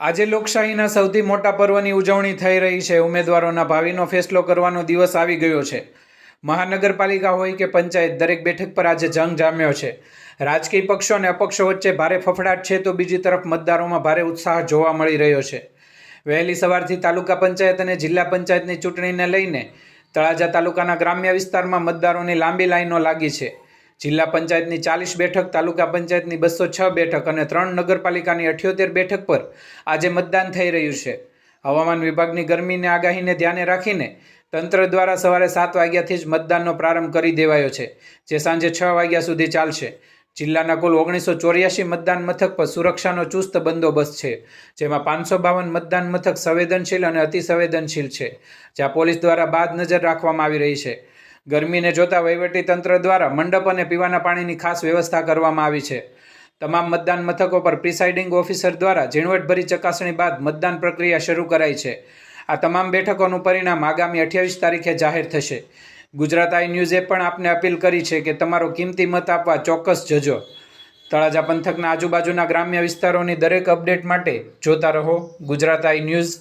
આજે લોકશાહીના સૌથી મોટા પર્વની ઉજવણી થઈ રહી છે. ઉમેદવારોના ભાવિનો ફેસલો કરવાનો દિવસ આવી ગયો છે. મહાનગરપાલિકા હોય કે પંચાયત, દરેક બેઠક પર આજે જંગ જામ્યો છે. રાજકીય પક્ષો અને અપક્ષો વચ્ચે ભારે ફફડાટ છે, તો બીજી તરફ મતદારોમાં ભારે ઉત્સાહ જોવા મળી રહ્યો છે. વહેલી સવારથી તાલુકા પંચાયત અને જિલ્લા પંચાયતની ચૂંટણીને લઈને તળાજા તાલુકાના ગ્રામ્ય વિસ્તારમાં મતદારોની લાંબી લાઈનો લાગી છે. જિલ્લા પંચાયતની 40 બેઠક, તાલુકા પંચાયતની 206 બેઠક અને 3 નગરપાલિકાની 78 બેઠક પર આજે મતદાન થઈ રહ્યું છે. હવામાન વિભાગની ગરમીની આગાહીને ધ્યાને રાખીને તંત્ર દ્વારા સવારે 7 વાગ્યાથી જ મતદાનનો પ્રારંભ કરી દેવાયો છે, જે સાંજે 6 વાગ્યા સુધી ચાલશે. જિલ્લાના કુલ 1984 મતદાન મથક પર સુરક્ષાનો ચુસ્ત બંદોબસ્ત છે, જેમાં 552 મતદાન મથક સંવેદનશીલ અને અતિ સંવેદનશીલ છે, જ્યાં પોલીસ દ્વારા બાદ નજર રાખવામાં આવી રહી છે. ગરમીને જોતા વહીવટી તંત્ર દ્વારા મંડપ અને પીવાના પાણીની ખાસ વ્યવસ્થા કરવામાં આવી છે. તમામ મતદાન મથકો પર પ્રિસાઇડિંગ ઓફિસર દ્વારા ઝીણવટભરી ચકાસણી બાદ મતદાન પ્રક્રિયા શરૂ કરાઈ છે. આ તમામ બેઠકોનું પરિણામ આગામી 28 તારીખે જાહેર થશે. ગુજરાત આઈ ન્યૂઝે પણ આપને અપીલ કરી છે કે તમારો કિંમતી મત આપવા ચોક્કસ જજો. તળાજા પંથકના આજુબાજુના ગ્રામ્ય વિસ્તારોની દરેક અપડેટ માટે જોતા રહો ગુજરાત આઈ ન્યૂઝ.